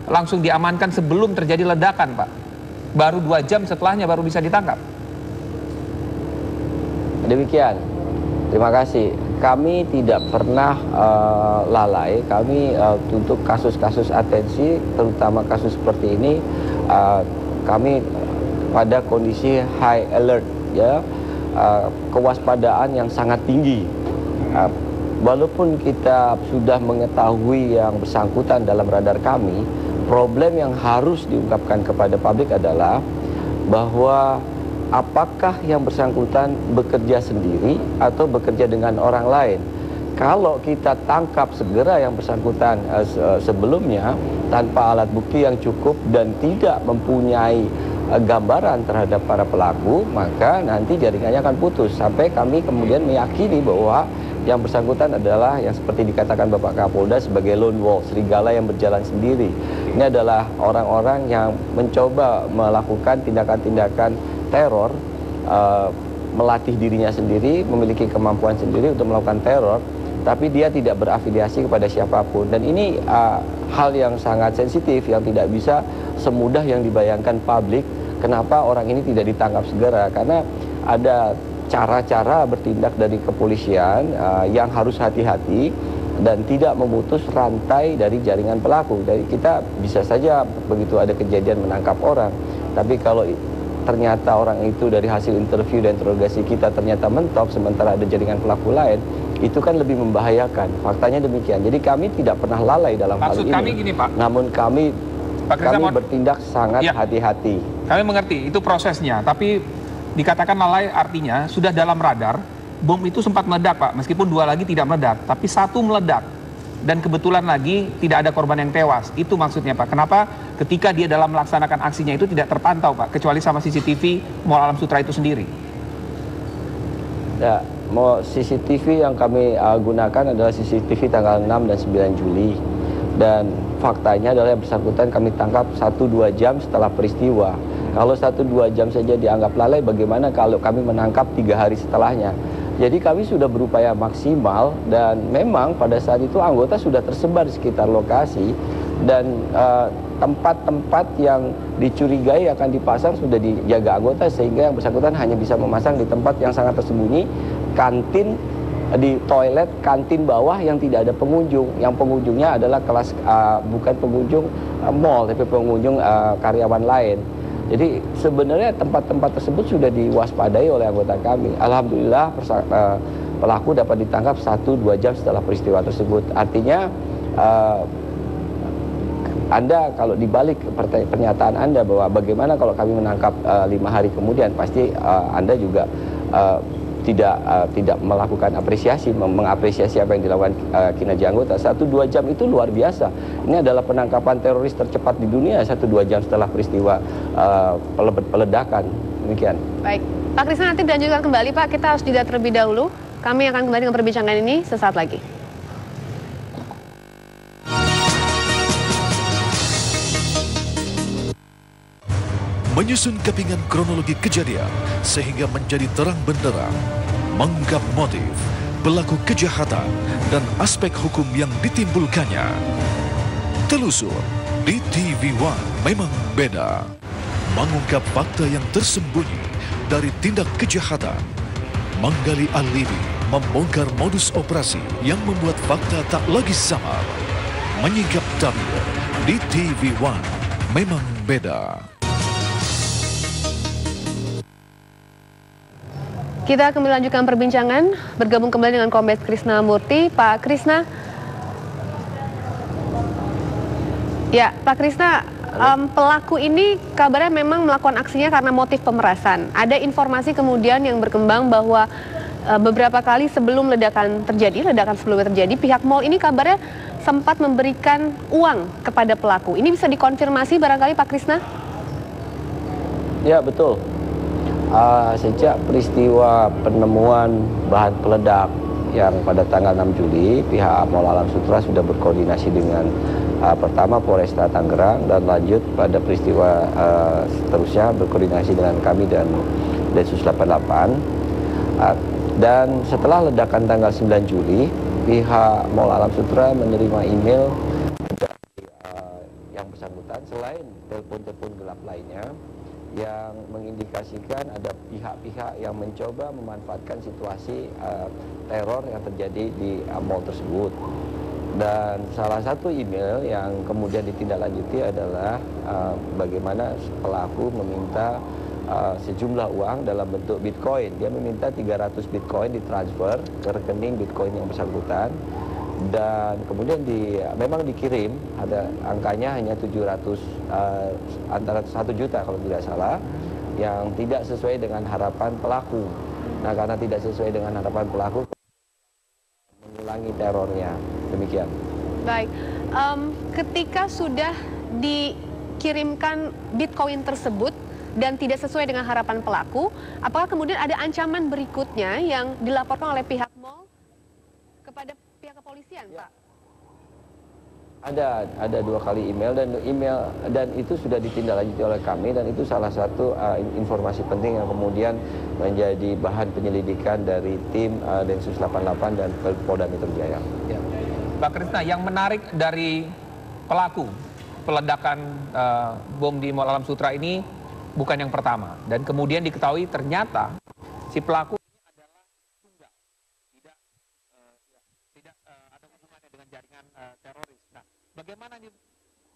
langsung diamankan sebelum terjadi ledakan, Pak. Baru 2 jam setelahnya baru bisa ditangkap. Demikian. Terima kasih. Kami tidak pernah lalai. Kami untuk kasus-kasus atensi, terutama kasus seperti ini, kami pada kondisi high alert, ya, kewaspadaan yang sangat tinggi. Walaupun kita sudah mengetahui yang bersangkutan dalam radar kami, problem yang harus diungkapkan kepada publik adalah bahwa apakah yang bersangkutan bekerja sendiri atau bekerja dengan orang lain. Kalau kita tangkap segera yang bersangkutan sebelumnya tanpa alat bukti yang cukup dan tidak mempunyai gambaran terhadap para pelaku, maka nanti jaringannya akan putus sampai kami kemudian meyakini bahwa yang bersangkutan adalah yang seperti dikatakan Bapak Kapolda sebagai lone wolf, serigala yang berjalan sendiri. Ini adalah orang-orang yang mencoba melakukan tindakan-tindakan teror, melatih dirinya sendiri, memiliki kemampuan sendiri untuk melakukan teror, tapi dia tidak berafiliasi kepada siapapun. Dan ini hal yang sangat sensitif yang tidak bisa semudah yang dibayangkan publik. Kenapa orang ini tidak ditangkap segera? Karena ada cara-cara bertindak dari kepolisian yang harus hati-hati dan tidak memutus rantai dari jaringan pelaku. Dari kita bisa saja begitu ada kejadian menangkap orang, tapi kalau ternyata orang itu dari hasil interview dan interogasi kita ternyata mentok sementara ada jaringan pelaku lain, itu kan lebih membahayakan. Faktanya demikian. Jadi kami tidak pernah lalai dalam hal ini. Maksud kami gini, Pak. Namun kami bertindak sangat hati-hati. Kami mengerti itu prosesnya, tapi dikatakan lalai artinya sudah dalam radar. Bom itu sempat meledak, Pak. Meskipun 2 lagi tidak meledak, tapi 1 meledak. Dan kebetulan lagi tidak ada korban yang tewas. Itu maksudnya, Pak. Kenapa ketika dia dalam melaksanakan aksinya itu tidak terpantau, Pak, kecuali sama CCTV Mall Alam Sutera itu sendiri? Ya, CCTV yang kami gunakan adalah CCTV tanggal 6 dan 9 Juli. Dan faktanya adalah yang bersangkutan kami tangkap 1-2 jam setelah peristiwa. Kalau 1-2 jam saja dianggap lalai, bagaimana kalau kami menangkap 3 hari setelahnya? Jadi kami sudah berupaya maksimal dan memang pada saat itu anggota sudah tersebar di sekitar lokasi dan tempat-tempat yang dicurigai akan dipasang sudah dijaga anggota sehingga yang bersangkutan hanya bisa memasang di tempat yang sangat tersembunyi, kantin, di toilet, kantin bawah yang tidak ada pengunjung. Yang pengunjungnya adalah kelas bukan pengunjung mall tapi pengunjung karyawan lain. Jadi sebenarnya tempat-tempat tersebut sudah diwaspadai oleh anggota kami. Alhamdulillah pelaku dapat ditangkap 1-2 jam setelah peristiwa tersebut. Artinya Anda kalau dibalik pernyataan Anda bahwa bagaimana kalau kami menangkap 5 hari kemudian, pasti Anda juga tidak melakukan apresiasi, mengapresiasi apa yang dilakukan kinerja anggota. 1-2 jam itu luar biasa. Ini adalah penangkapan teroris tercepat di dunia 1-2 jam setelah peristiwa peledakan. Demikian. Baik, Pak Krisna nanti dilanjutkan kembali, Pak. Kita harus jeda terlebih dahulu. Kami akan kembali dengan perbincangan ini sesaat lagi. Menyusun kepingan kronologi kejadian sehingga menjadi terang benderang, mengungkap motif, pelaku kejahatan, dan aspek hukum yang ditimbulkannya. Telusur di TV One memang beda. Mengungkap fakta yang tersembunyi dari tindak kejahatan, menggali alibi, membongkar modus operasi yang membuat fakta tak lagi samar. Menyingkap tabir di TV One memang beda. Kita akan melanjutkan perbincangan, bergabung kembali dengan Kombes Krisna Murty. Pak Krisna, ya Pak Krisna, pelaku ini kabarnya memang melakukan aksinya karena motif pemerasan. Ada informasi kemudian yang berkembang bahwa beberapa kali sebelum ledakan sebelumnya terjadi, pihak mall ini kabarnya sempat memberikan uang kepada pelaku. Ini bisa dikonfirmasi barangkali Pak Krisna? Ya, betul. Sejak peristiwa penemuan bahan peledak yang pada tanggal 6 Juli, pihak Mall Alam Sutera sudah berkoordinasi dengan pertama Polresta Tangerang dan lanjut pada peristiwa seterusnya berkoordinasi dengan kami dan Densus 88. Dan setelah ledakan tanggal 9 Juli, pihak Mall Alam Sutera menerima email yang yang bersangkutan selain telepon-telepon gelap lainnya yang mengindikasikan ada pihak-pihak yang mencoba memanfaatkan situasi teror yang terjadi di mall tersebut. Dan salah satu email yang kemudian ditindaklanjuti adalah bagaimana pelaku meminta sejumlah uang dalam bentuk Bitcoin. Dia meminta 300 Bitcoin ditransfer ke rekening Bitcoin yang bersangkutan. Dan kemudian memang dikirim, ada angkanya hanya 700, antara 1 juta kalau tidak salah, yang tidak sesuai dengan harapan pelaku. Nah, karena tidak sesuai dengan harapan pelaku, mengulangi terornya. Demikian. Baik, ketika sudah dikirimkan Bitcoin tersebut dan tidak sesuai dengan harapan pelaku, apakah kemudian ada ancaman berikutnya yang dilaporkan oleh pihak mall kepada pihak kepolisian, Pak? Ada 2 kali email dan itu sudah ditindaklanjuti oleh kami, dan itu salah satu informasi penting yang kemudian menjadi bahan penyelidikan dari tim Densus 88 dan Polda Metro Jaya. Ya. Pak Krisna, yang menarik dari pelaku peledakan bom di Mall Alam Sutra ini bukan yang pertama, dan kemudian diketahui ternyata si pelaku ini adalah tunggal, tidak ada hubungannya dengan jaringan teroris. Nah, bagaimana nih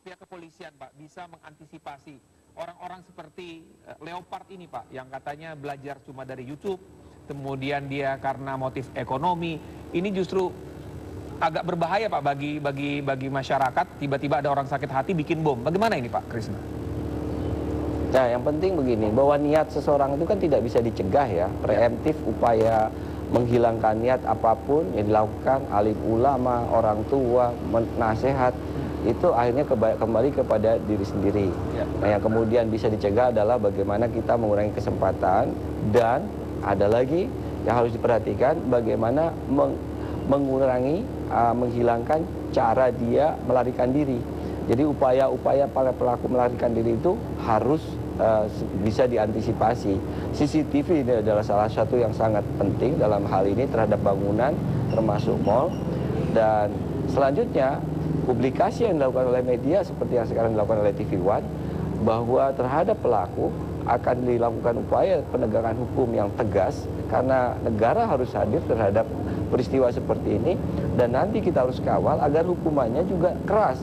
pihak kepolisian, Pak, bisa mengantisipasi orang-orang seperti Leopard ini, Pak, yang katanya belajar cuma dari YouTube, kemudian dia karena motif ekonomi, ini justru agak berbahaya, Pak, bagi masyarakat. Tiba-tiba ada orang sakit hati bikin bom. Bagaimana ini, Pak Krisna? Nah, yang penting begini, bahwa niat seseorang itu kan tidak bisa dicegah ya. Preemptif upaya menghilangkan niat apapun yang dilakukan alim ulama, orang tua, nasihat, itu akhirnya kembali kepada diri sendiri. Ya. Nah, yang kemudian bisa dicegah adalah bagaimana kita mengurangi kesempatan, dan ada lagi yang harus diperhatikan, bagaimana mengurangi, menghilangkan cara dia melarikan diri. Jadi upaya-upaya para pelaku melarikan diri itu harus bisa diantisipasi. CCTV ini adalah salah satu yang sangat penting dalam hal ini terhadap bangunan termasuk mall. Dan selanjutnya publikasi yang dilakukan oleh media seperti yang sekarang dilakukan oleh TV One, bahwa terhadap pelaku akan dilakukan upaya penegakan hukum yang tegas, karena negara harus hadir terhadap peristiwa seperti ini, dan nanti kita harus kawal agar hukumannya juga keras.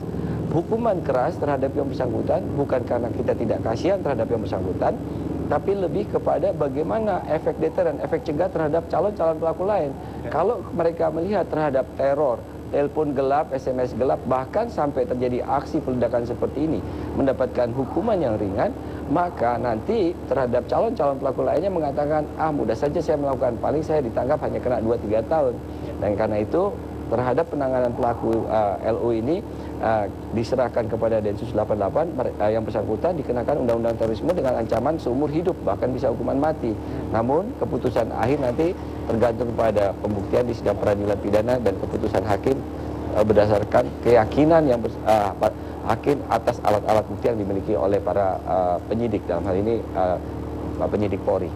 Hukuman keras terhadap yang bersangkutan bukan karena kita tidak kasihan terhadap yang bersangkutan, tapi lebih kepada bagaimana efek deteren, efek cegah terhadap calon-calon pelaku lain. Kalau mereka melihat terhadap teror, telepon gelap, SMS gelap, bahkan sampai terjadi aksi peledakan seperti ini mendapatkan hukuman yang ringan, maka nanti terhadap calon-calon pelaku lainnya mengatakan, mudah saja saya melakukan, paling saya ditangkap hanya kena 2-3 tahun. Dan karena itu terhadap penanganan pelaku LU ini diserahkan kepada Densus 88, yang bersangkutan dikenakan Undang-Undang Terorisme dengan ancaman seumur hidup, bahkan bisa hukuman mati. Namun keputusan akhir nanti tergantung kepada pembuktian di sidang peradilan pidana dan keputusan hakim berdasarkan keyakinan yang hakim atas alat-alat bukti yang dimiliki oleh para penyidik, dalam hal ini penyidik Polri.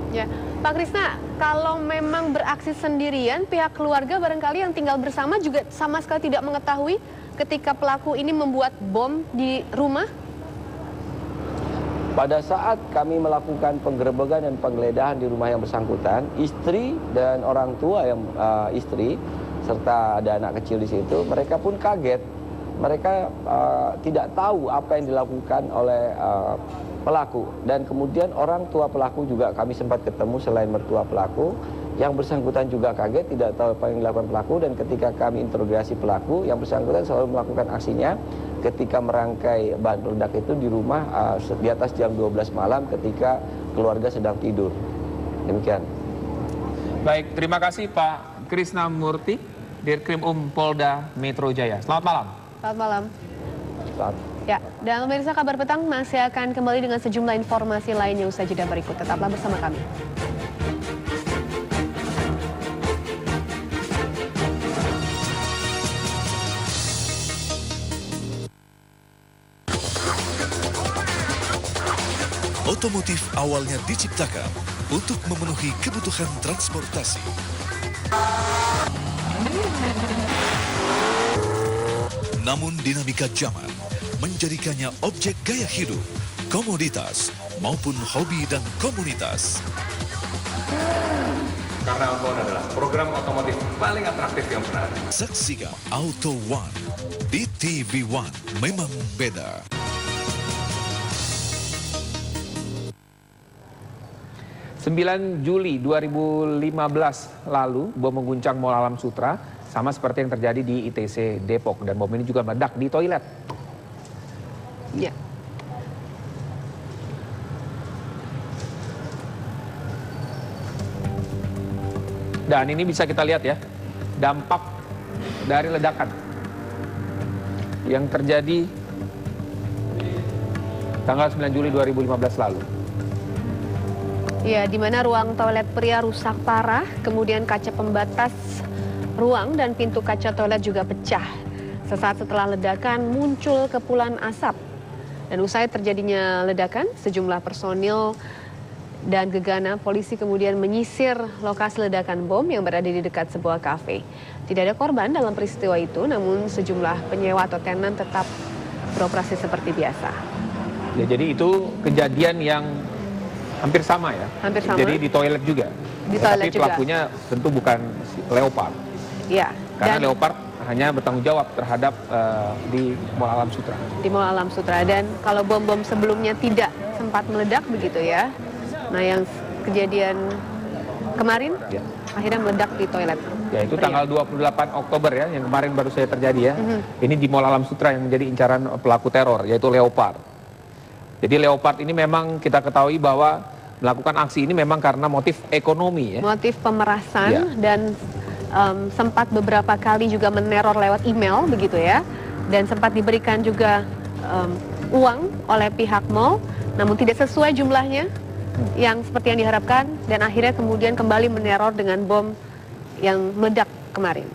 Ya, Pak Krisna, kalau memang beraksi sendirian, pihak keluarga barangkali yang tinggal bersama juga sama sekali tidak mengetahui ketika pelaku ini membuat bom di rumah? Pada saat kami melakukan penggerebekan dan penggeledahan di rumah yang bersangkutan, istri dan orang tua yang istri serta ada anak kecil di situ, mereka pun kaget. Mereka tidak tahu apa yang dilakukan oleh pelaku, dan kemudian orang tua pelaku juga kami sempat ketemu selain mertua pelaku. Yang bersangkutan juga kaget, tidak tahu apa yang dilakukan pelaku, dan ketika kami interogasi pelaku, yang bersangkutan selalu melakukan aksinya ketika merangkai bahan peledak itu di rumah di atas jam 12 malam ketika keluarga sedang tidur. Demikian. Baik, terima kasih Pak Krisna Murti, Dirkrim Polda Metro Jaya. Selamat malam. Selamat malam. Selamat. Ya, dan pemirsa Kabar Petang masih akan kembali dengan sejumlah informasi lainnya usai jeda berikut. Tetaplah bersama kami. Otomotif awalnya diciptakan untuk memenuhi kebutuhan transportasi. Namun dinamika zaman menjadikannya objek gaya hidup, komoditas, maupun hobi dan komunitas. Karena Auto One adalah program otomotif paling atraktif yang pernah ada. Saksikan Auto One di TV One, memang beda. Juli 2015 lalu, bom mengguncang Mall Alam Sutra, sama seperti yang terjadi di ITC Depok. Dan bom ini juga meledak di toilet. Ya. Dan ini bisa kita lihat ya, dampak dari ledakan yang terjadi tanggal 9 Juli 2015 lalu. Ya, di mana ruang toilet pria rusak parah, kemudian kaca pembatas ruang dan pintu kaca toilet juga pecah. Sesaat setelah ledakan muncul kepulan asap. Dan usai terjadinya ledakan, sejumlah personil dan gegana polisi kemudian menyisir lokasi ledakan bom yang berada di dekat sebuah kafe. Tidak ada korban dalam peristiwa itu, namun sejumlah penyewa atau tenan tetap beroperasi seperti biasa. Ya, jadi itu kejadian yang hampir sama ya. Hampir sama. Jadi di toilet juga. Di Ya, toilet tapi juga. pelakunya tentu bukan Leopard. Ya. Karena Dan Leopard hanya bertanggung jawab terhadap di Mall Alam Sutra. di Mall Alam Sutra, dan kalau bom-bom sebelumnya tidak sempat meledak begitu ya. Nah, yang kejadian kemarin Ya. akhirnya meledak di toilet. Ya, itu pria. tanggal 28 Oktober ya, yang kemarin baru saja terjadi ya. Ini di Mall Alam Sutra yang menjadi incaran pelaku teror, yaitu Leopard. Jadi Leopard ini memang kita ketahui bahwa melakukan aksi ini memang karena motif ekonomi ya. Motif pemerasan Ya. dan sempat beberapa kali juga meneror lewat email begitu ya. Dan sempat diberikan juga uang oleh pihak mall, namun tidak sesuai jumlahnya yang seperti yang diharapkan, dan akhirnya kemudian kembali meneror dengan bom yang meledak kemarin.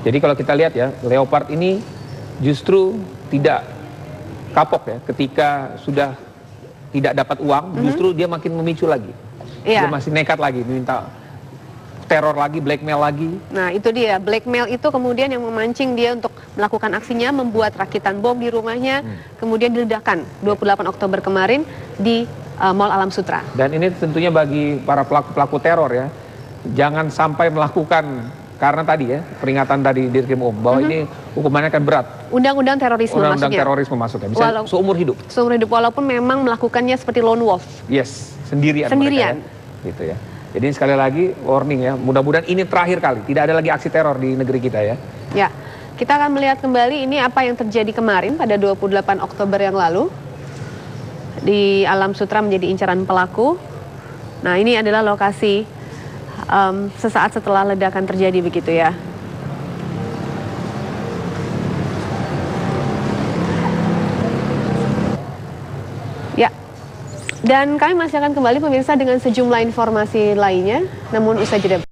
Jadi kalau kita lihat ya, Leopard ini justru tidak kapok ya, ketika sudah tidak dapat uang, justru dia makin memicu lagi. Iya. Dia masih nekat lagi, minta teror lagi, blackmail lagi. Nah, itu dia, blackmail itu kemudian yang memancing dia untuk melakukan aksinya, membuat rakitan bom di rumahnya, kemudian diledakkan 28 Oktober kemarin di Mall Alam Sutra. Dan ini tentunya bagi para pelaku teror ya, jangan sampai melakukan, karena tadi ya, peringatan tadi Dirkrim bahwa ini hukumannya akan berat. Undang-undang terorisme Undang-undang maksudnya. terorisme masuknya, bisa seumur hidup. Seumur hidup, walaupun memang melakukannya seperti lone wolf. Yes, sendirian. Sendirian. Mereka, ya. Gitu ya. Jadi sekali lagi warning ya, mudah-mudahan ini terakhir kali, tidak ada lagi aksi teror di negeri kita ya. Ya, kita akan melihat kembali ini apa yang terjadi kemarin pada 28 Oktober yang lalu. Di Alam Sutra menjadi incaran pelaku. Nah, ini adalah lokasi sesaat setelah ledakan terjadi begitu ya. Ya, dan kami masih akan kembali pemirsa dengan sejumlah informasi lainnya, namun usai jeda.